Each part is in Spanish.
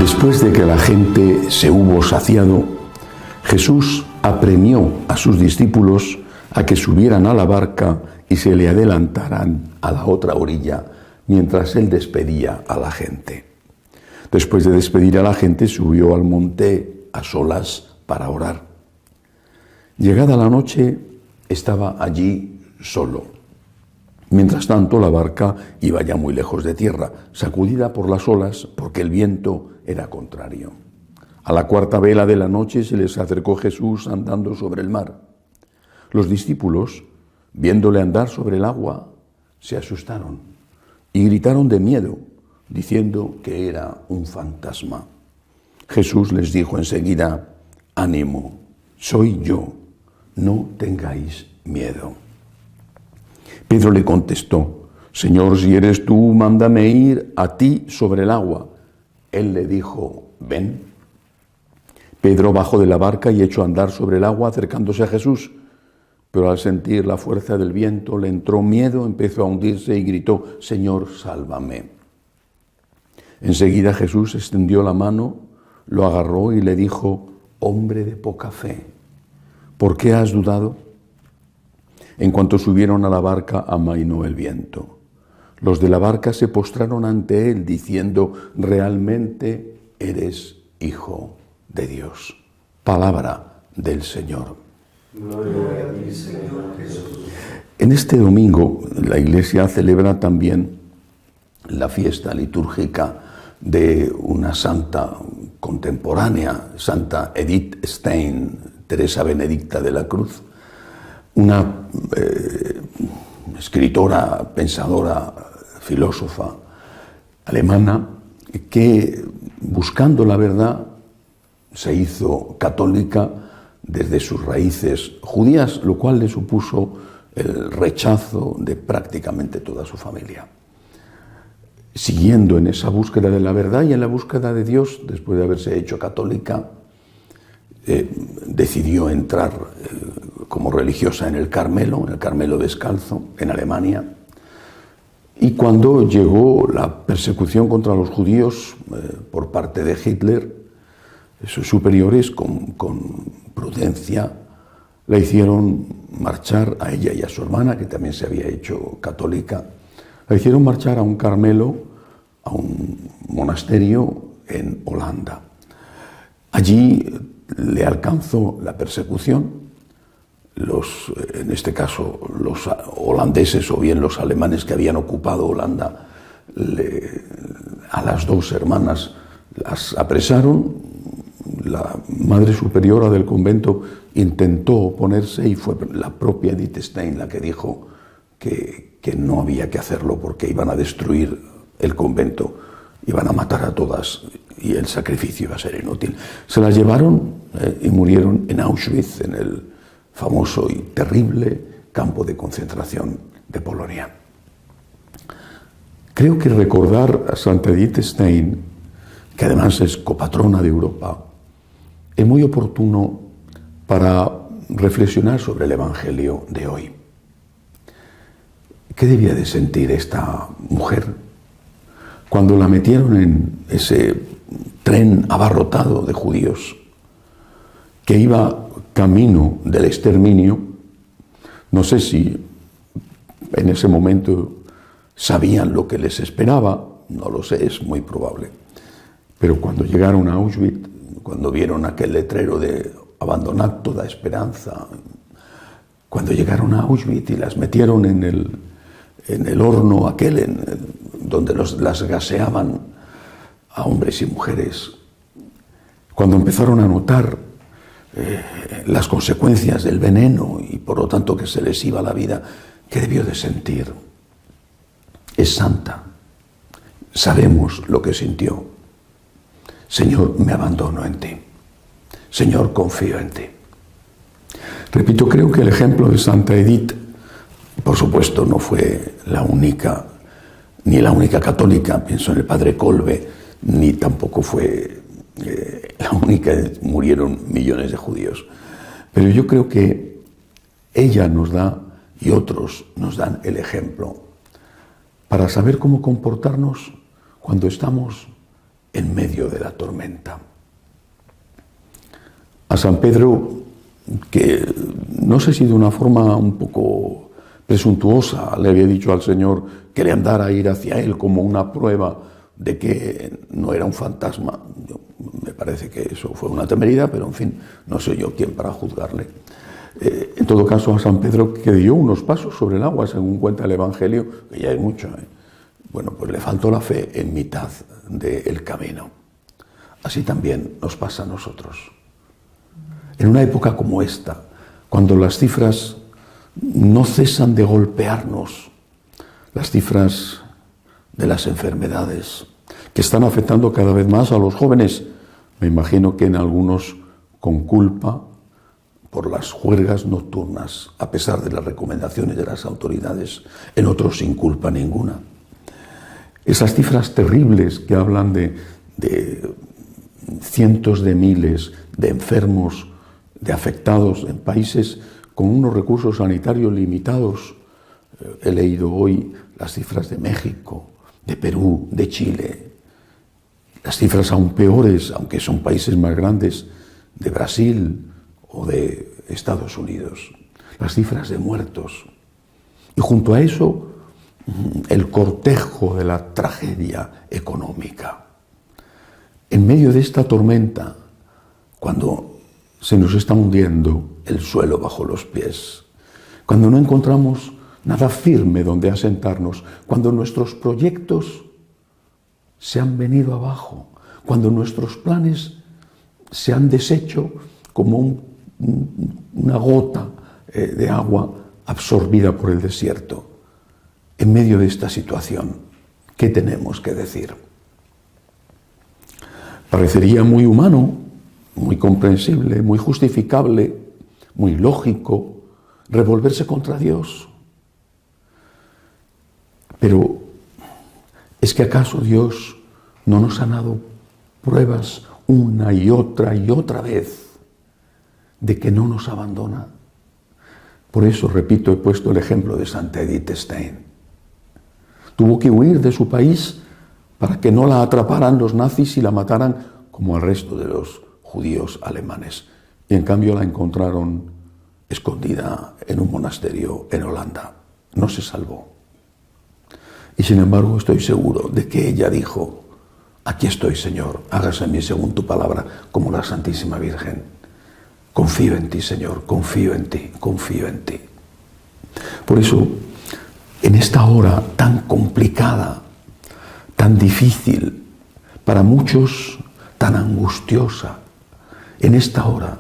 Después de que la gente se hubo saciado, Jesús apremió a sus discípulos a que subieran a la barca y se le adelantaran a la otra orilla mientras él despedía a la gente. Después de despedir a la gente, subió al monte a solas para orar. Llegada la noche, estaba allí solo. Mientras tanto, la barca iba ya muy lejos de tierra, sacudida por las olas porque el viento era contrario. A la cuarta vela de la noche se les acercó Jesús andando sobre el mar. Los discípulos, viéndole andar sobre el agua, se asustaron y gritaron de miedo, diciendo que era un fantasma. Jesús les dijo enseguida: «Ánimo, soy yo, no tengáis miedo». Pedro le contestó: «Señor, si eres tú, mándame ir a ti sobre el agua». Él le dijo: «Ven». Pedro bajó de la barca y echó a andar sobre el agua acercándose a Jesús. Pero al sentir la fuerza del viento le entró miedo, empezó a hundirse y gritó: «Señor, sálvame». Enseguida Jesús extendió la mano, lo agarró y le dijo: «Hombre de poca fe, ¿por qué has dudado?». En cuanto subieron a la barca, amainó el viento. Los de la barca se postraron ante él, diciendo: «Realmente eres Hijo de Dios». Palabra del Señor. Gloria a ti, Señor Jesús. En este domingo la Iglesia celebra también la fiesta litúrgica de una santa contemporánea, Santa Edith Stein, Teresa Benedicta de la Cruz, una escritora, pensadora, filósofa alemana que, buscando la verdad, se hizo católica desde sus raíces judías, lo cual le supuso el rechazo de prácticamente toda su familia. Siguiendo en esa búsqueda de la verdad y en la búsqueda de Dios, después de haberse hecho católica, decidió entrar como religiosa en el Carmelo Descalzo, en Alemania. Y cuando llegó la persecución contra los judíos por parte de Hitler, sus superiores, con prudencia, la hicieron marchar a ella y a su hermana, que también se había hecho católica, la hicieron marchar a un Carmelo, a un monasterio en Holanda. Allí le alcanzó la persecución. En este caso, los holandeses o bien los alemanes que habían ocupado Holanda, a las dos hermanas las apresaron. La madre superiora del convento intentó oponerse y fue la propia Edith Stein la que dijo que no había que hacerlo porque iban a destruir el convento, iban a matar a todas y el sacrificio iba a ser inútil. Se las llevaron y murieron en Auschwitz, en el famoso y terrible campo de concentración de Polonia. Creo que recordar a Santa Edith Stein, que además es copatrona de Europa, es muy oportuno para reflexionar sobre el Evangelio de hoy. ¿Qué debía de sentir esta mujer cuando la metieron en ese tren abarrotado de judíos que iba camino del exterminio? No sé si en ese momento sabían lo que les esperaba, no lo sé, es muy probable. Pero cuando llegaron a Auschwitz, cuando vieron aquel letrero de «abandonar toda esperanza», cuando llegaron a Auschwitz y las metieron en el horno aquel donde las gaseaban a hombres y mujeres, cuando empezaron a notar las consecuencias del veneno y por lo tanto que se les iba la vida, ¿qué debió de sentir? Es santa. Sabemos lo que sintió. Señor, me abandono en ti. Señor, confío en ti. Repito, creo que el ejemplo de Santa Edith, por supuesto, no fue la única, ni la única católica, pienso en el padre Kolbe, ni tampoco fue la única, murieron millones de judíos. Pero yo creo que ella nos da, y otros nos dan el ejemplo, para saber cómo comportarnos cuando estamos en medio de la tormenta. A San Pedro, que no sé si de una forma un poco presuntuosa le había dicho al Señor que le andara a ir hacia él como una prueba de que no era un fantasma. Me parece que eso fue una temeridad, pero en fin, no soy yo quien para juzgarle. En todo caso, a San Pedro, que dio unos pasos sobre el agua, según cuenta el Evangelio, que ya hay mucho, bueno, pues le faltó la fe en mitad del camino. Así también nos pasa a nosotros. En una época como esta, cuando las cifras no cesan de golpearnos, las cifras de las enfermedades que están afectando cada vez más a los jóvenes, me imagino que en algunos con culpa por las juergas nocturnas, a pesar de las recomendaciones de las autoridades, en otros sin culpa ninguna. Esas cifras terribles que hablan de cientos de miles de enfermos, de afectados en países con unos recursos sanitarios limitados. He leído hoy las cifras de México, de Perú, de Chile, las cifras aún peores, aunque son países más grandes, de Brasil o de Estados Unidos, las cifras de muertos. Y junto a eso, el cortejo de la tragedia económica. En medio de esta tormenta, cuando se nos está hundiendo el suelo bajo los pies, cuando no encontramos nada firme donde asentarnos, cuando nuestros proyectos se han venido abajo, cuando nuestros planes se han deshecho como una gota de agua absorbida por el desierto. En medio de esta situación, ¿qué tenemos que decir? Parecería muy humano, muy comprensible, muy justificable, muy lógico, revolverse contra Dios. Pero, ¿es que acaso Dios no nos ha dado pruebas una y otra vez de que no nos abandona? Por eso, repito, he puesto el ejemplo de Santa Edith Stein. Tuvo que huir de su país para que no la atraparan los nazis y la mataran como al resto de los judíos alemanes. Y en cambio la encontraron escondida en un monasterio en Holanda. No se salvó. Y sin embargo estoy seguro de que ella dijo: aquí estoy, Señor, hágase en mí según tu palabra, como la Santísima Virgen. Confío en ti, Señor, confío en ti, confío en ti. Por eso, en esta hora tan complicada, tan difícil, para muchos tan angustiosa, en esta hora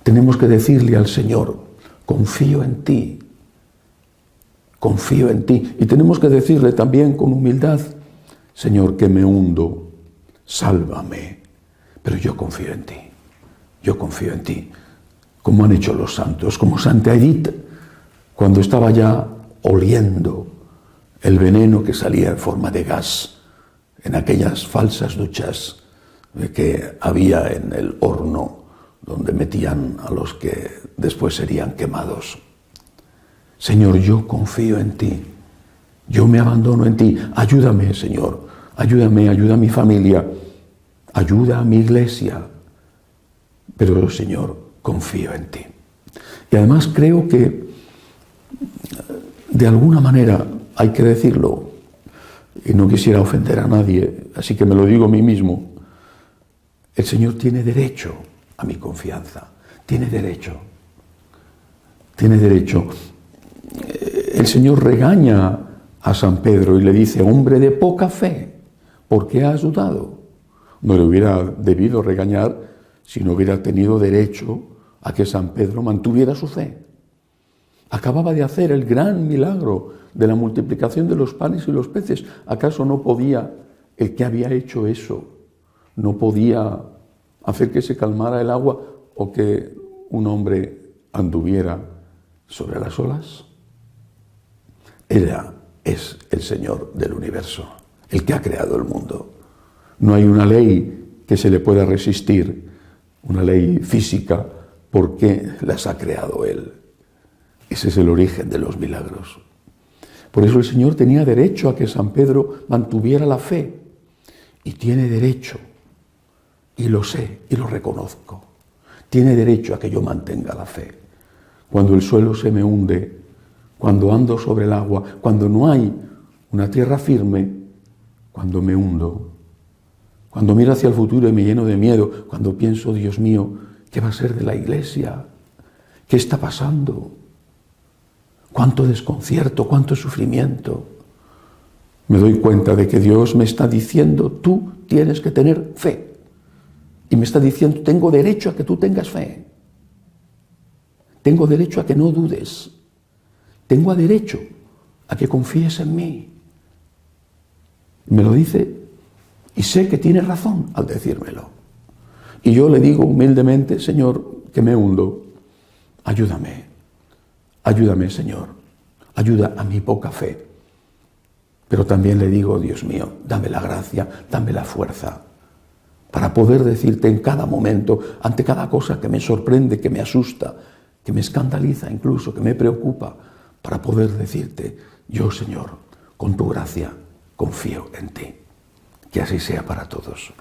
tenemos que decirle al Señor: confío en ti, confío en ti. Y tenemos que decirle también con humildad: Señor, que me hundo, sálvame, pero yo confío en ti, yo confío en ti. Como han hecho los santos, como Santa Edith, cuando estaba ya oliendo el veneno que salía en forma de gas en aquellas falsas duchas que había en el horno donde metían a los que después serían quemados. Señor, yo confío en ti, yo me abandono en ti, ayúdame, Señor, ayúdame, ayuda a mi familia, ayuda a mi iglesia, pero, Señor, confío en ti. Y además creo que, de alguna manera, hay que decirlo, y no quisiera ofender a nadie, así que me lo digo a mí mismo: el Señor tiene derecho a mi confianza, tiene derecho, tiene derecho. El Señor regaña a San Pedro y le dice: hombre de poca fe, ¿por qué has dudado? No le hubiera debido regañar si no hubiera tenido derecho a que San Pedro mantuviera su fe. Acababa de hacer el gran milagro de la multiplicación de los panes y los peces. ¿Acaso no podía el que había hecho eso, no podía hacer que se calmara el agua o que un hombre anduviera sobre las olas? Él es el Señor del universo, el que ha creado el mundo. No hay una ley que se le pueda resistir, una ley física, porque las ha creado Él. Ese es el origen de los milagros. Por eso el Señor tenía derecho a que San Pedro mantuviera la fe, y tiene derecho Y lo sé y lo reconozco. Tiene derecho a que yo mantenga la fe. Cuando el suelo se me hunde, cuando ando sobre el agua, cuando no hay una tierra firme, cuando me hundo, cuando miro hacia el futuro y me lleno de miedo, cuando pienso, Dios mío, ¿qué va a ser de la iglesia? ¿Qué está pasando? ¿Cuánto desconcierto? ¿Cuánto sufrimiento? Me doy cuenta de que Dios me está diciendo, tú tienes que tener fe. Y me está diciendo, tengo derecho a que tú tengas fe. Tengo derecho a que no dudes. Tengo derecho a que confíes en mí. Me lo dice y sé que tiene razón al decírmelo. Y yo le digo humildemente, Señor, que me hundo. Ayúdame. Ayúdame, Señor. Ayuda a mi poca fe. Pero también le digo, Dios mío, dame la gracia, dame la fuerza para poder decirte en cada momento, ante cada cosa que me sorprende, que me asusta, que me escandaliza incluso, que me preocupa, para poder decirte, yo, Señor, con tu gracia, confío en ti. Que así sea para todos.